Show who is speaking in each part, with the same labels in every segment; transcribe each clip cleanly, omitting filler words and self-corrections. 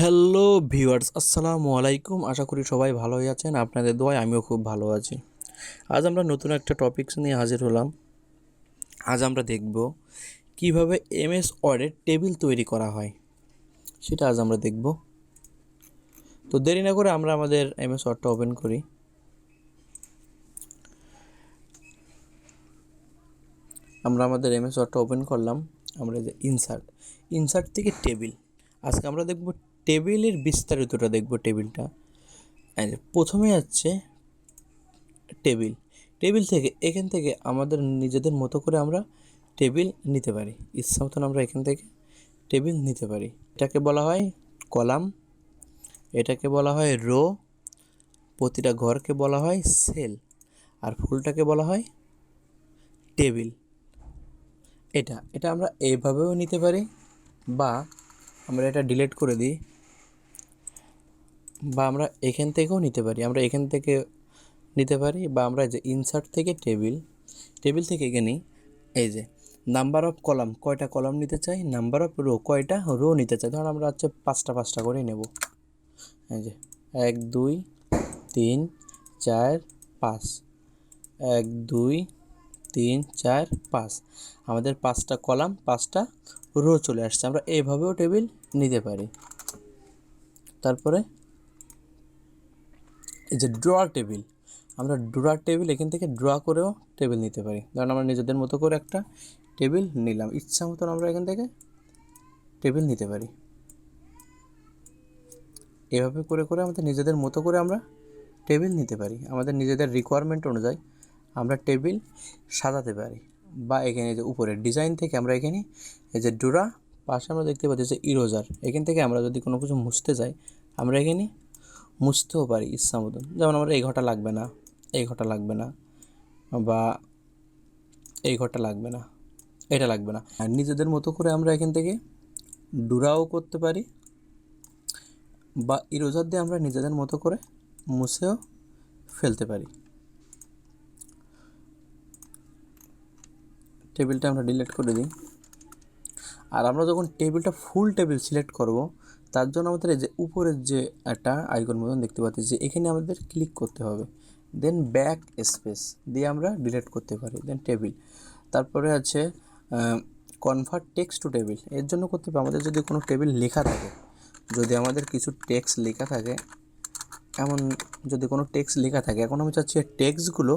Speaker 1: Hello viewers, আসসালামু আলাইকুম। আশা করি সবাই ভালোই আছেন। আপনাদের দোয়ায় আমিও খুব ভালো আছি। আজ আমরা নতুন একটা টপিকস নিয়ে হাজির হলাম। আজ আমরা দেখব কিভাবে এমএস ওয়ার্ডে টেবিল তৈরি করা হয়, সেটা আজ আমরা দেখব। তো দেরি না করে আমরা আমাদের এমএস ওয়ার্ডটা ওপেন করি। আমরা আমাদের এমএস ওয়ার্ডটা ওপেন করলাম। আমরা যে ইনসার্ট থেকে টেবিল, আজকে আমরা দেখব টেবিলের বিস্তারিতটা দেখব। টেবিলটা প্রথমে আছে টেবিল। টেবিল থেকে এখান থেকে আমাদের নিজেদের মতো করে আমরা টেবিল নিতে পারি। ইচ্ছা মতন আমরা এখান থেকে টেবিল নিতে পারি। এটাকে বলা হয় কলাম, এটাকে বলা হয় রো, প্রতিটা ঘরকে বলা হয় সেল, আর ফুলটাকে বলা হয় টেবিল। এটা এটা আমরা এইভাবেও নিতে পারি, বা আমরা এটা ডিলিট করে দিই, বা আমরা এখান থেকেও নিতে পারি। আমরা এখান থেকে নিতে পারি, বা আমরা যে ইনসার্ট থেকে টেবিল থেকে এখানে এই যে নাম্বার অফ কলাম, কয়টা কলাম নিতে চাই, নাম্বার অফ রো, কয়টা রো নিতে চাই। ধরুন আমরা হচ্ছে পাঁচটা করে নেব। এই যে 1 2 3 4 5, 1 2 3 4 5, আমাদের 5টা কলাম 5টা রো চলে আসছে। আমরা এইভাবেও টেবিল নিতে পারি। তারপরে এই যে ড্রয়ার টেবিল, আমরা ড্রয়ার টেবিল এখান থেকে ড্র করেও টেবিল নিতে পারি। ধরুন আমরা নিজেদের মতো করে একটা টেবিল নিলাম, ইচ্ছা মতন আমরা এখান থেকে টেবিল নিতে পারি। এভাবে করে করে আমাদের নিজেদের মতো করে আমরা টেবিল নিতে পারি। আমাদের নিজেদের রিকোয়ারমেন্ট অনুযায়ী আমরা টেবিল সাজাতে পারি। বা এখানে যে উপরে ডিজাইন থেকে আমরা এখানে এই যে ডোরা, পাশে আমরা দেখতে পাচ্ছি যে ইরোজার, এখান থেকে আমরা যদি কোনো কিছু মুছতে যাই আমরা এখানে মুছতেও পারি ইচ্ছা মতন। যেমন আমরা এই ঘরটা লাগবে না, এই ঘরটা লাগবে না, বা এই ঘরটা লাগবে না, এটা লাগবে না। আর নিজেদের মতো করে আমরা এখান থেকে ডোরাও করতে পারি, বা ইরোজার দিয়ে আমরা নিজেদের মতো করে মুছেও ফেলতে পারি। টেবিলটা আমরা ডিলিট করে দিই। আর আমরা যখন টেবিলটা ফুল টেবিল সিলেক্ট করব, তার জন্য আমাদের এই যে উপরের যে একটা আইকন মতন দেখতে পাচ্ছি, যে এখানে আমাদের ক্লিক করতে হবে, দেন ব্যাক স্পেস দিয়ে আমরা ডিলিট করতে পারি, দেন টেবিল। তারপরে আছে কনভার্ট টেক্সট টু টেবিল। এর জন্য করতে হবে, আমাদের যদি কোনো টেবিল লেখা থাকে, যদি আমাদের কিছু টেক্সট লেখা থাকে, এমন যদি কোনো টেক্সট লেখা থাকে, এখন আমি চাচ্ছি টেক্সটগুলো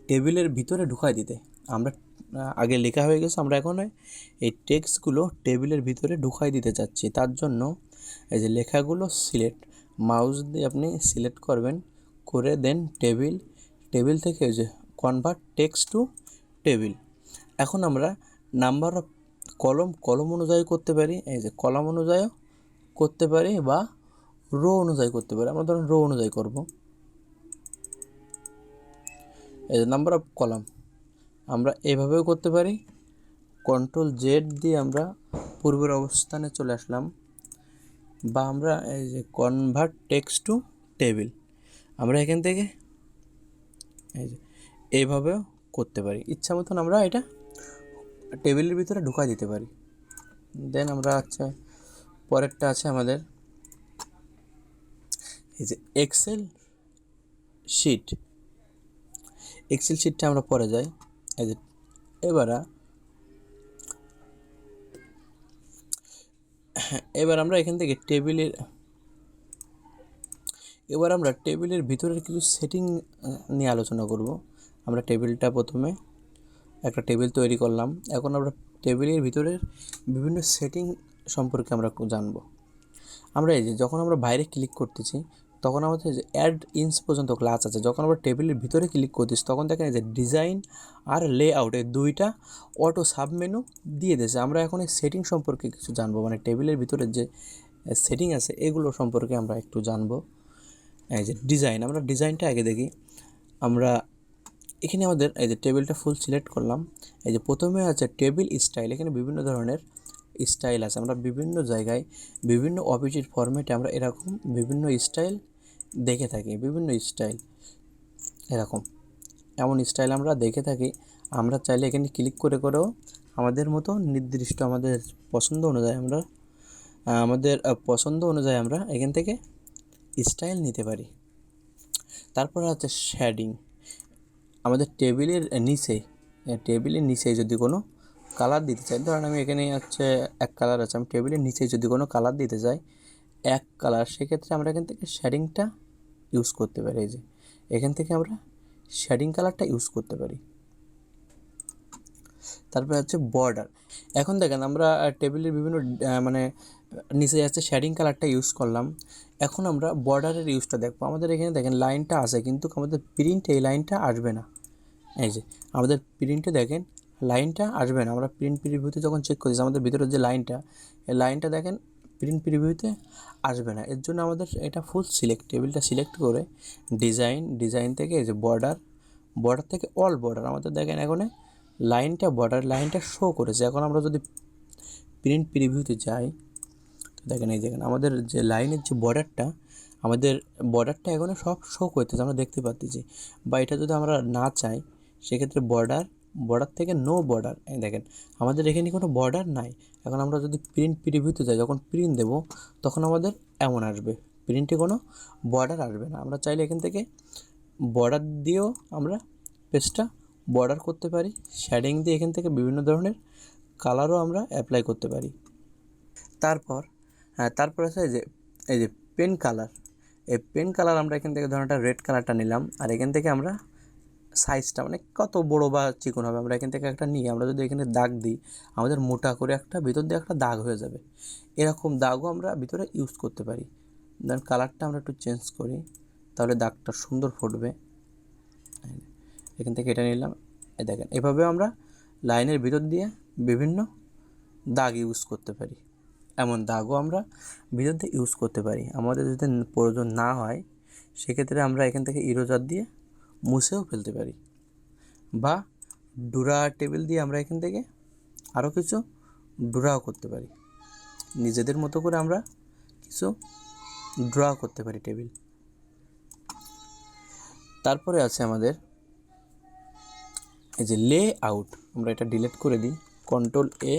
Speaker 1: টেবিলের ভিতরে ঢুকাই দিতে। আমরা আগে লেখা হয়ে গেছে, আমরা এখন এই টেক্সটগুলো টেবিলের ভিতরে ঢুকাই দিতে চাচ্ছি। তার জন্য এই যে লেখাগুলো সিলেক্ট, মাউস দিয়ে আপনি সিলেক্ট করবেন, করে দেন টেবিল থেকে এই যে কনভার্ট টেক্সট টু টেবিল। এখন আমরা নাম্বার অফ কলম অনুযায়ী করতে পারি, এই যে কলাম অনুযায়ী করতে পারি, বা রো অনুযায়ী করতে পারি। আমরা ধরুন রো অনুযায়ী করব। এই যে নাম্বার অফ কলাম আমরা এভাবেও করতে পারি। কন্ট্রোল জেড দিয়ে আমরা পূর্বের অবস্থানে চলে আসলাম, বা আমরা এই যে কনভার্ট টেক্সট টু টেবিল, আমরা এখান থেকে এই যে এইভাবেও করতে পারি। ইচ্ছা মতন আমরা এটা টেবিলের ভিতরে ঢুকাই দিতে পারি। দেন আমরা আচ্ছা পরেরটা আছে আমাদের এই যে এক্সেল শিটটা আমরা পরে যাই। এই যে এবার আমরা এখান থেকে আমরা টেবিলের ভিতরের কিছু সেটিং নিয়ে আলোচনা করব। আমরা টেবিলটা প্রথমে একটা টেবিল তৈরি করলাম, এখন আমরা টেবিলের ভিতরের বিভিন্ন সেটিং সম্পর্কে আমরা জানব। আমরা এই যে যখন আমরা বাইরে ক্লিক করতেছি, তখন আমাদের যে অ্যাড ইনস পর্যন্ত ক্লাস আছে। যখন আমরা টেবিলের ভিতরে ক্লিক করতেছি, তখন দেখেন যে ডিজাইন আর লেআউটে দুইটা অটো সাবমেনু দিয়ে দিয়েছে। আমরা এখন এই সেটিং সম্পর্কে কিছু জানবো, মানে টেবিলের ভিতরে যে সেটিং আছে এগুলো সম্পর্কে আমরা একটু জানবো। এই যে ডিজাইন, আমরা ডিজাইনটা আগে দেখি। আমরা এখানে আমাদের এই যে টেবিলটা ফুল সিলেক্ট করলাম। এই যে প্রথমে আছে টেবিল স্টাইল, এখানে বিভিন্ন ধরনের স্টাইল আছে। আমরা বিভিন্ন জায়গায় বিভিন্ন অফিসের ফরম্যাটে আমরা এরকম বিভিন্ন স্টাইল দেখে থাকি, বিভিন্ন স্টাইল এমন স্টাইল আমরা দেখে থাকি। আমরা চাইলে এখানে ক্লিক করে করেও আমাদের মতো নির্দিষ্ট আমাদের পছন্দ অনুযায়ী আমরা আমাদের পছন্দ অনুযায়ী আমরা এখান থেকে স্টাইল নিতে পারি। তারপর আছে শেডিং। আমাদের টেবিলের নিচে যদি কোনো কালার দিতে চাই, ধরেন আমি এখানে হচ্ছে এক কালার আছে, আমি টেবিলের নিচে যদি কোনো কালার দিতে চাই এক কালার, সেক্ষেত্রে আমরা এখান থেকে শেডিংটা ইউজ করতে পারি। এই যে এখান থেকে আমরা শেডিং কালারটা ইউজ করতে পারি। তারপরে হচ্ছে বর্ডার। এখন দেখেন আমরা টেবিলের বিভিন্ন মানে নিচে যাচ্ছে শেডিং কালারটা ইউজ করলাম, এখন আমরা বর্ডারের ইউজটা দেখবো। আমাদের এখানে দেখেন লাইনটা আছে, কিন্তু আমাদের প্রিন্টে এই লাইনটা আসবে না। এই যে আমাদের প্রিন্টে দেখেন লাইনটা আসবে না। আমরা প্রিন্ট প্রিভিউতে যখন চেক করছি আমাদের ভিতরের যে লাইনটা, এই লাইনটা দেখেন প্রিন্ট প্রিভিউতে আসবে না। এর জন্য আমাদের এটা ফুল টেবিলটা সিলেক্ট করে ডিজাইন থেকে এই যে বর্ডার থেকে অল বর্ডার, আমাদের দেখেন এখন লাইনটা শো করেছে। এখন আমরা যদি প্রিন্ট প্রিভিউতে যাই তো দেখেন এই দেখেন আমাদের যে লাইনের যে বর্ডারটা এখনও সব শো করতেছে, আমরা দেখতে পাচ্ছি। বা এটা যদি আমরা না চাই সেক্ষেত্রে বর্ডার থেকে নো বর্ডার, দেখেন আমাদের এখানে কোনো বর্ডার নাই। এখন আমরা যদি প্রিন্ট প্রিভিউতে যাই, যখন প্রিন্ট দেব তখন আমাদের এমন আসবে, প্রিন্টে কোনো বর্ডার আসবে না। আমরা চাইলে এখান থেকে বর্ডার দিয়েও আমরা পেজটা বর্ডার করতে পারি। শেডিং দিয়ে এখান থেকে বিভিন্ন ধরনের কালারও আমরা অ্যাপ্লাই করতে পারি। তারপর আছে এই যে পেন কালার। এই পেন কালার আমরা এখান থেকে ধরুন একটা রেড কালারটা নিলাম, আর এখান থেকে আমরা সাইজটা মানে কত বড় বা চিকন হবে আমরা এখান থেকে একটা নিয়ে আমরা যদি এখানে দাগ দিই, আমাদের মোটা করে একটা ভিতর দিয়ে একটা দাগ হয়ে যাবে। এরকম দাগও আমরা ভিতরে ইউজ করতে পারি। দেন কালারটা আমরা একটু চেঞ্জ করি, তাহলে দাগটা সুন্দর ফুটবে। এখান থেকে এটা নিলাম, দেখেন এভাবেও আমরা লাইনের ভিতর দিয়ে বিভিন্ন দাগ ইউজ করতে পারি। এমন দাগও আমরা ভিতর দিয়ে ইউজ করতে পারি। আমাদের যদি প্রয়োজন না হয় সেক্ষেত্রে আমরা এখান থেকে ইরেজার দিয়ে মুছেও ফেলতে পারি, বা ডুরা টেবিল দিয়ে আমরা এখান থেকে আরও কিছু ড্রাও করতে পারি। নিজেদের মতো করে আমরা কিছু ড্র করতে পারি টেবিল। তারপরে আছে আমাদের এই যে লে আউট। আমরা এটা ডিলিট করে দিই, কন্ট্রোল এ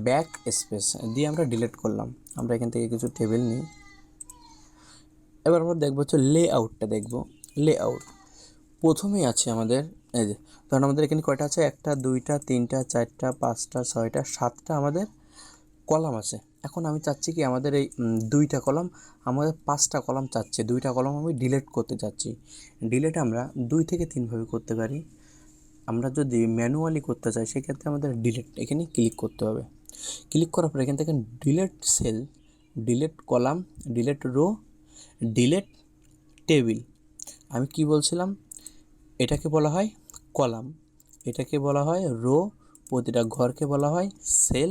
Speaker 1: ব্যাক স্পেস দিয়ে আমরা ডিলিট করলাম। আমরা এখান থেকে কিছু টেবিল নিই। এবার আমরা দেখবো হচ্ছে লেআউটটা দেখবো। লেআউট প্রথমেই আছে আমাদের এই যে ধরুন আমাদের এখানে কয়টা আছে, 1 2 3 4 5 6 7টা আমাদের কলাম আছে। এখন আমি চাচ্ছি কি আমাদের এই 2টা কলাম, আমাদের 5টা কলাম চাচ্ছে, 2টা কলাম আমি ডিলিট করতে চাচ্ছি। ডিলিট আমরা 2 থেকে 3 ভাবে করতে পারি। আমরা যদি ম্যানুয়ালি করতে চাই সেক্ষেত্রে আমাদের ডিলিট এখানে ক্লিক করতে হবে। ক্লিক করার পর এখান থেকে delete cell, delete column, delete row, delete table. আমি কি বলছিলাম, এটাকে বলা হয় কলাম, এটাকে বলা হয় রো, প্রতিটা ঘরকে বলা হয় সেল,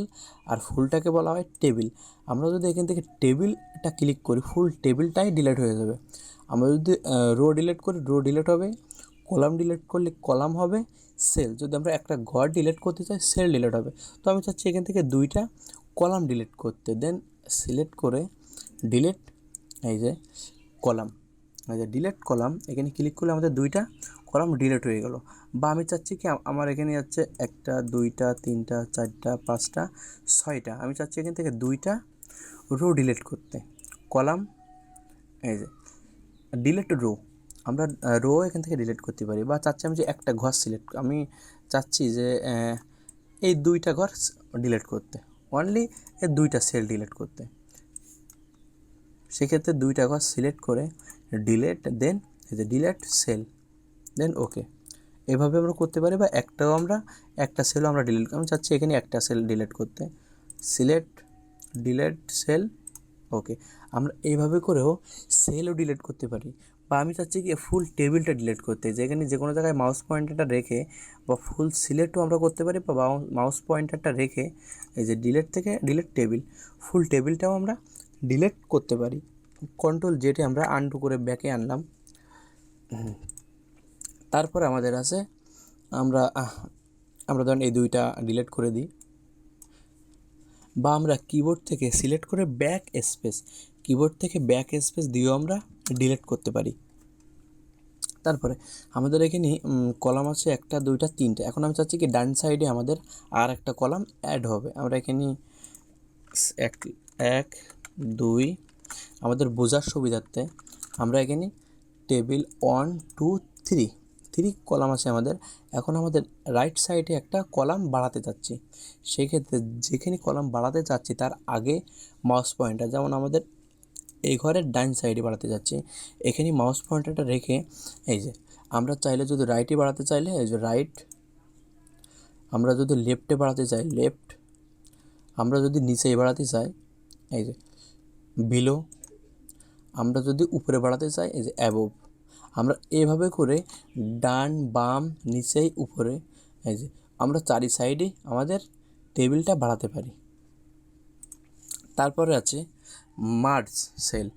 Speaker 1: আর ফুলটাকে বলা হয় টেবিল। আমরা যদি এখান থেকে টেবিলটা ক্লিক করি ফুল টেবিলটাই ডিলিট হয়ে যাবে। আমরা যদি রো ডিলিট করি রো ডিলিট হবে, কলাম ডিলিট করলে কলাম হবে, সেল যদি আমরা একটা ঘর ডিলিট করতে চাই সেল ডিলিট হবে। তো আমি চাচ্ছি এখান থেকে 2টা কলাম ডিলিট করতে। দেন সিলেক্ট করে ডিলিট এই যে কলাম, এই যে ডিলিট কলাম, এখানে ক্লিক করলে আমাদের 2টা কলাম ডিলিট হয়ে গেল। বা আমি চাচ্ছি কি আমার এখানে যাচ্ছে 1 2 3 4 5 6টা, আমি চাচ্ছি এখান থেকে 2টা রো ডিলিট করতে। কলাম এই যে ডিলিট রো, আমরা রো এখান থেকে ডিলিট করতে পারি। বা চাচ্ছি আমি যে একটা ঘর আমি চাচ্ছি যে এই 2টা ঘর ডিলিট করতে, অনলি এই 2টা সেল ডিলিট করতে। সেক্ষেত্রে 2টা ঘর সিলেক্ট করে ডিলিট, দেন এই যে ডিলিট সেল, দেন ওকে। এভাবে আমরা করতে পারি। বা একটা সেলও আমরা ডিলিট, আমি চাচ্ছি এখানে একটা সেল ডিলিট করতে, সিলেক্ট ডিলিট সেল ওকে। আমরা এইভাবে করেও সেলও ডিলিট করতে পারি। বা আমি চাচ্ছি কি ফুল টেবিলটা ডিলিট করতে, যেখানে যে কোনো জায়গায় মাউস পয়েন্টারটা রেখে বা ফুল সিলেক্টও আমরা করতে পারি, বা মাউস পয়েন্টারটা রেখে এই যে ডিলিট থেকে ডিলিট টেবিল, ফুল টেবিলটাও আমরা ডিলিট করতে পারি। কন্ট্রোল জেটে আমরা আনডু করে ব্যাকে আনলাম। তারপরে আমাদের আছে আমরা ধরেন এই 2টা ডিলিট করে দিই। বা আমরা কিবোর্ড থেকে সিলেক্ট করে ব্যাক স্পেস দিয়েও আমরা ডিলিট করতে পারি। তারপরে আমাদের এখানে কলাম আছে 1 2 3টে। এখন আমি চাচ্ছি কি ডান সাইডে আমাদের আর একটা কলাম অ্যাড হবে। আমরা এখানে 1 2 আমাদের বোঝার সুবিধার্থে আমরা এখানে টেবিল 1 2 3 3 কলাম আছে আমাদের। এখন আমাদের রাইট সাইডে একটা কলাম বাড়াতে চাচ্ছি, সেক্ষেত্রে যেখানে কলাম বাড়াতে চাচ্ছি তার আগে মাউস পয়েন্টার, যেমন আমাদের এই ঘরের ডান সাইডে বাড়াতে যাচ্ছি, এখানে মাউস পয়েন্টারটা রেখে এই যে আমরা চাইলে যদি রাইটে বাড়াতে চাইলে এই যে রাইট, আমরা যদি লেফটে বাড়াতে চাই লেফট, আমরা যদি নিচে বাড়াতে চাই এই যে বিলো, আমরা যদি উপরে বাড়াতে চাই এই যে অ্যাবোভ। আমরা এভাবে করে ডান বাম নিচেই উপরে এই যে আমরা চারি সাইডে আমাদের টেবিলটা বাড়াতে পারি। তারপরে আছে মার্জ সেল।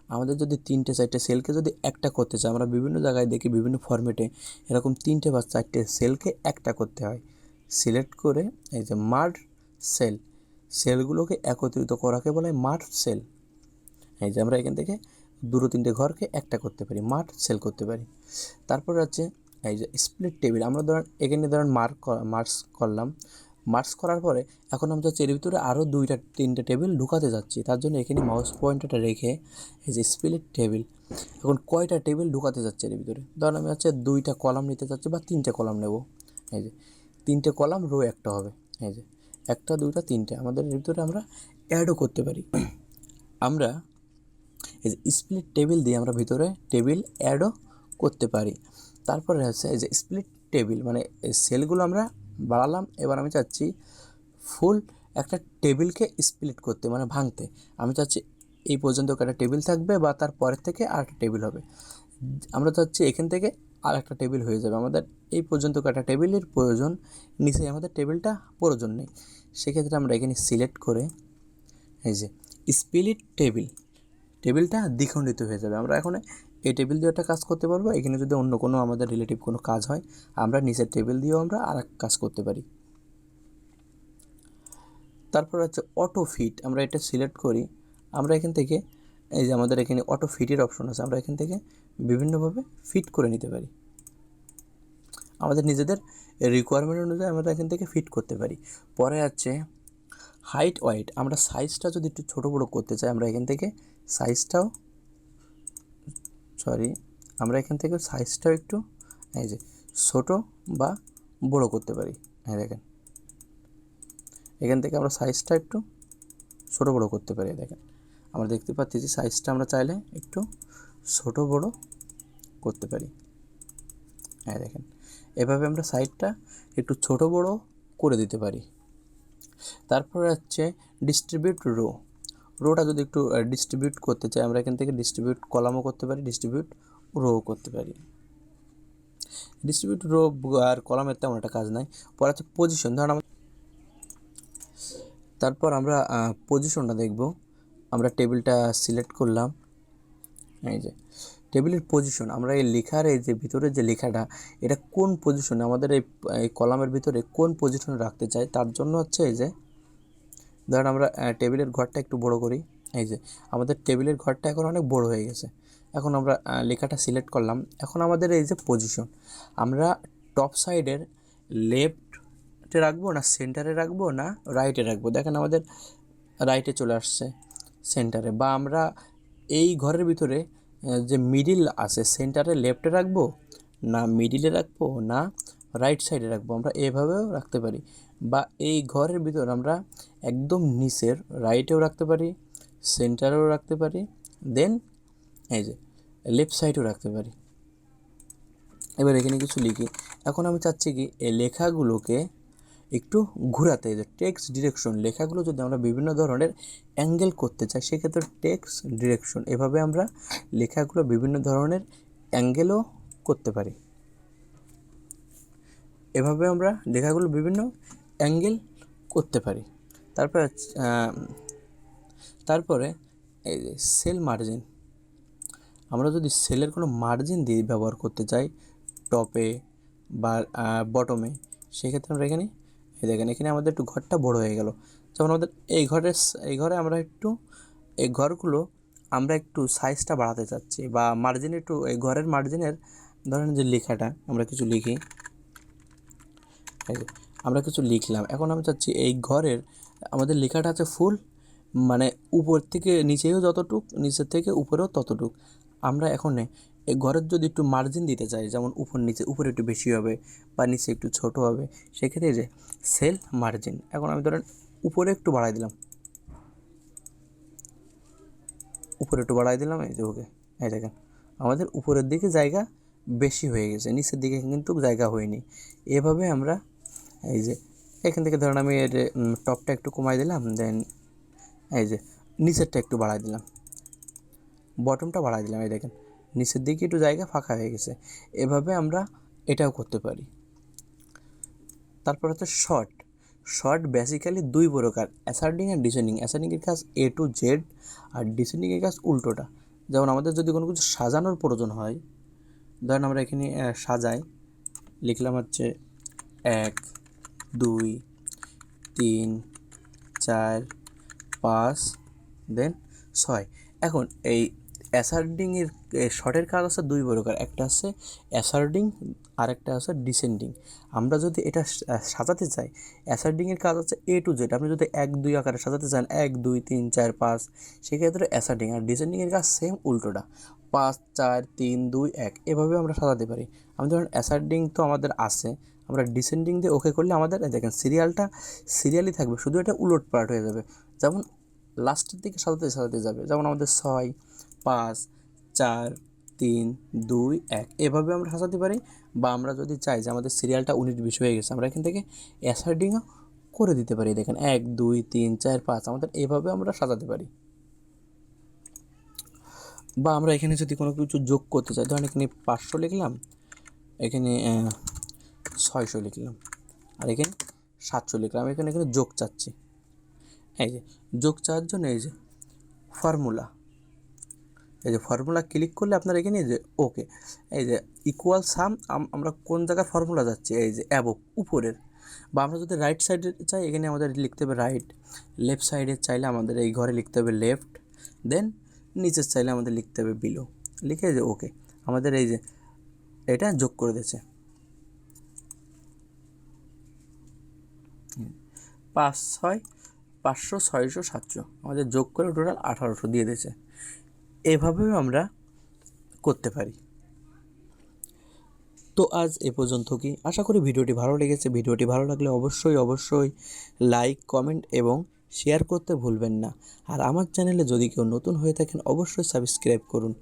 Speaker 1: আমাদের যদি 3টে 4টে সেলকে যদি একটা করতে চাই, আমরা বিভিন্ন জায়গায় দেখি বিভিন্ন ফরম্যাটে এরকম 3টে বা 4টে সেলকে একটা করতে হয়। সিলেক্ট করে এই যে মার্জ সেল, সেলগুলোকে একত্রিত করাকে বলা হয় মার্জ সেল। এই যে আমরা এখান থেকে 2-3টে ঘরকে একটা করতে পারি, মার্জ সেল করতে পারি। তারপরে আছে এই যে স্প্লিট টেবিল। আমরা ধরেন এখানে ধরেন মার্জ করলাম, মার্জ করার পরে এখন আমরা হচ্ছে এর ভিতরে আরও 2-3টে টেবিল ঢুকাতে যাচ্ছি, তার জন্য এখানে মাউস পয়েন্টারটা রেখে এই যে স্প্লিট টেবিল। এখন কয়টা টেবিল ঢুকাতে যাচ্ছে এর ভিতরে, ধরেন আমি হচ্ছে 2টা কলাম নিতে চাচ্ছি বা 3টে কলাম নেব। এই যে 3টে কলাম রো একটা হবে, এই যে 1 2 3টে আমাদের এর ভিতরে আমরা অ্যাডও করতে পারি। আমরা এই যে স্প্লিট টেবিল দিয়ে আমরা ভিতরে টেবিল অ্যাডও করতে পারি। তারপরে আছে এই যে স্প্লিট টেবিল, মানে এই সেলগুলো আমরা বাড়ালাম, এবার আমি চাচ্ছি ফুল একটা টেবিলকে স্প্লিট করতে, মানে ভাঙতে। আমি চাচ্ছি এই পর্যন্ত একটা টেবিল থাকবে বা তার পরের থেকে আর একটা টেবিল হবে। আমরা চাচ্ছি এখান থেকে আর একটা টেবিল হয়ে যাবে, আমাদের এই পর্যন্ত একটা টেবিলের প্রয়োজন, নিচে আমাদের টেবিলটা প্রয়োজন নেই। সেক্ষেত্রে আমরা এখানে সিলেক্ট করে এই যে স্প্লিট টেবিল, টেবিলটা দ্বিখণ্ডিত হয়ে যাবে। আমরা এখন এই টেবিল দিয়ে একটা কাজ করতে পারবো, এখানে যদি অন্য কোনো আমাদের রিলেটিভ কোনো কাজ হয় আমরা নিচের টেবিল দিয়েও আমরা আর এক কাজ করতে পারি। তারপর হচ্ছে অটো ফিট, আমরা এটা সিলেক্ট করি, আমরা এখান থেকে এই যে আমাদের এখানে অটো ফিটের অপশন আছে, আমরা এখান থেকে বিভিন্নভাবে ফিট করে নিতে পারি, আমাদের নিজেদের রিকোয়ারমেন্ট অনুযায়ী আমরা এখান থেকে ফিট করতে পারি। পরে আছে হাইট ওয়াইট, আমরা সাইজটা যদি একটু ছোটো বড়ো করতে চাই আমরা এখান থেকে সাইজটাও আমরা এখান থেকে সাইজটাও একটু এই যে ছোটো বা বড়ো করতে পারি। হ্যাঁ দেখেন এখান থেকে আমরা সাইজটা একটু ছোটো বড়ো করতে পারি। দেখেন আমরা দেখতে পাচ্ছি যে সাইজটা আমরা চাইলে একটু ছোটো বড়ো করতে পারি। হ্যাঁ দেখেন এভাবে আমরা সাইজটা একটু ছোটো বড়ো করে দিতে পারি। তারপরে হচ্ছে ডিস্ট্রিবিউট রো, রোটা যদি একটু ডিস্ট্রিবিউট করতে চাই আমরা এখান থেকে ডিস্ট্রিবিউট কলামও করতে পারি, ডিস্ট্রিবিউট রো করতে পারি। ডিস্ট্রিবিউট রো আর কলামের তেমন একটা কাজ নাই। পরে হচ্ছে পজিশন, ধরুন তারপর আমরা পজিশনটা দেখব। আমরা টেবিলটা সিলেক্ট করলাম, এই যে টেবিলের পজিশন, আমরা এই লেখার এই যে ভিতরের যে লেখাটা এটা কোন পজিশনে আমাদের এই কলামের ভিতরে কোন পজিশনে রাখতে চাই, তার জন্য হচ্ছে এই যে ধরুন আমরা টেবিলের ঘরটা একটু বড় করি। এই যে আমাদের টেবিলের ঘরটা এখন অনেক বড় হয়ে গেছে, এখন আমরা লেখাটা সিলেক্ট করলাম। এখন আমাদের এই যে পজিশন, আমরা টপ সাইডের লেফটে রাখবো না সেন্টারে রাখবো না রাইটে রাখবো, দেখেন আমাদের রাইটে চলে আসছে সেন্টারে, বা আমরা এই ঘরের ভিতরে যে মিডিল আছে সেন্টারে লেফটে রাখবো না মিডিলে রাখবো না রাইট সাইডে রাখবো, আমরা এভাবেও রাখতে পারি। বা এই ঘরের ভিতর আমরা একদম নিচের রাইটেও রাখতে পারি, সেন্টারেও রাখতে পারি, দেন এই যে লেফট সাইডেও রাখতে পারি। এবার এখানে কিছু লিখি। এখন আমি চাচ্ছি কি এই লেখাগুলোকে একটু ঘোরাতে, যে টেক্সট ডিরেকশন, লেখাগুলো যদি আমরা বিভিন্ন ধরনের অ্যাঙ্গেল করতে চাই সেক্ষেত্রে টেক্সট ডিরেকশন, এভাবে আমরা লেখাগুলো বিভিন্ন ধরনের অ্যাঙ্গেলও করতে পারি। এভাবে আমরা লেখাগুলো বিভিন্ন অ্যাঙ্গেল করতে পারি। তারপরে এই যে সেল মার্জিন, আমরা যদি সেলের কোনো মার্জিন দিয়ে ব্যবহার করতে চাই টপে বা বটমে, সেক্ষেত্রে আমরা এখানে দেখেন এখানে আমাদের একটু ঘরটা বড় হয়ে গেল। যেমন আমাদের এই ঘরে আমরা একটু এই ঘরগুলো আমরা একটু সাইজটা বাড়াতে চাচ্ছি, বা মার্জিন একটু এই ঘরের মার্জিনের ধরেন যে লেখাটা আমরা কিছু লিখি, আমরা কিছু লিখলাম। এখন আমি চাচ্ছি এই ঘরের আমাদের লেখাটা আছে ফুল মানে উপর থেকে নিচেও যতটুক, নিচের থেকে উপরেও ততটুক। আমরা এখন এই ঘরের যদি একটু মার্জিন দিতে চাই, যেমন উপর নিচে, উপরে একটু বেশি হবে বা নিচে একটু ছোট হবে, সেক্ষেত্রে যে সেল মার্জিন, এখন আমি ধরেন উপরে একটু বাড়াই দিলাম, উপরে একটু বাড়াই দিলাম, এই যে ওকে, এই দেখেন আমাদের উপরের দিকে জায়গা বেশি হয়ে গেছে, নিচের দিকে কিন্তু জায়গা হয়নি। এভাবে আমরা এই যে এখান থেকে ধরেন আমি এর টপটা একটু কমাই দিলাম, দেন এই যে নিচেরটা একটু বাড়াই দিলাম, বটমটা বাড়াই দিলাম, এই দেখেন নিচের দিকে একটু জায়গা ফাঁকা হয়ে গেছে। এভাবে আমরা এটাও করতে পারি। তারপর হচ্ছে শর্ট। শর্ট বেসিক্যালি দুই প্রকার, অ্যাসার্ডিং আর ডিসেন্ডিং। অ্যাসার্ডিংয়ের কাজ এ টু জেড, আর ডিসেন্ডিংয়ের কাজ উল্টোটা। যেমন আমাদের যদি কোনো কিছু সাজানোর প্রয়োজন হয়, ধরেন আমরা এখানে সাজাই, লিখলাম হচ্ছে 1 2 3 4 5 দেন 6। এখন এই অ্যাসার্ডিংয়ের শর্টের কাজ আছে দুই প্রকার, একটা আছে অ্যাসার্ডিং আর একটা আছে ডিসেন্ডিং। আমরা যদি এটা সাজাতে চাই, অ্যাসার্ডিংয়ের কাজ আছে এ টু জেড। আপনি যদি 1 2 আকারে সাজাতে চান, 1 2 3 4 5, সেক্ষেত্রে অ্যাসার্ডিং। আর ডিসেন্ডিংয়ের কাজ সেম উল্টোটা, 5 4 3 2 1, এভাবে আমরা সাজাতে পারি। আমি ধরেন অ্যাসার্ডিং তো আমাদের আছে, আমরা ডিসেন্ডিং দিয়ে ওকে করলে আমাদের দেখেন সিরিয়ালটা সিরিয়ালই থাকবে, শুধু এটা উলট পালট হয়ে যাবে। যেমন লাস্টের দিকে সাজাতে সাজাতে যাবে, যেমন আমাদের 6 5 4 3 2 1, এভাবে আমরা সাজাতে পারি। বা আমরা যদি চাই যে আমাদের সিরিয়ালটা 19 20 হয়ে গেছে, আমরা এখান থেকে অ্যাসার্ডিংও করে দিতে পারি। দেখেন 1 2 3 4 5, আমাদের এভাবে আমরা সাজাতে পারি। বা আমরা এখানে যদি কোনো কিছু যোগ করতে চাই, ধরেন এখানে 500 লিখলাম, এখানে 600 লিখলাম, আর এখানে 700 লিখলাম, এখানে যোগ চাচ্ছি। এই যে যোগ চাওয়ার জন্য এই যে ফর্মুলা, এই যে ফর্মুলা ক্লিক করলে আপনার এখানে যে ওকে, এই যে ইকুয়াল সাম, আমরা কোন জায়গার ফর্মুলা যাচ্ছি, এই যে অ্যাবভ উপরের। বা আমরা যদি রাইট সাইডে চাই, এখানে আমাদের লিখতে হবে রাইট, লেফট সাইডে চাইলে আমাদের এই ঘরে লিখতে হবে লেফট, দেন নিচের চাইলে আমাদের লিখতে হবে বিলো, লিখে যে ওকে, আমাদের এই যে এটা যোগ করে দিয়েছে 5 6 500 600 700, আমাদের যোগ করে টোটাল 1800 দিয়ে দিয়েছে। এভাবেও আমরা করতে পারি। তো আজ এ পর্যন্ত, কি আশা করি ভিডিওটি ভালো লেগেছে। ভিডিওটি ভালো লাগলে অবশ্যই অবশ্যই লাইক কমেন্ট এবং শেয়ার করতে ভুলবেন না। আর আমার চ্যানেলে যদি কেউ নতুন হয়ে থাকেন, অবশ্যই সাবস্ক্রাইব করুন।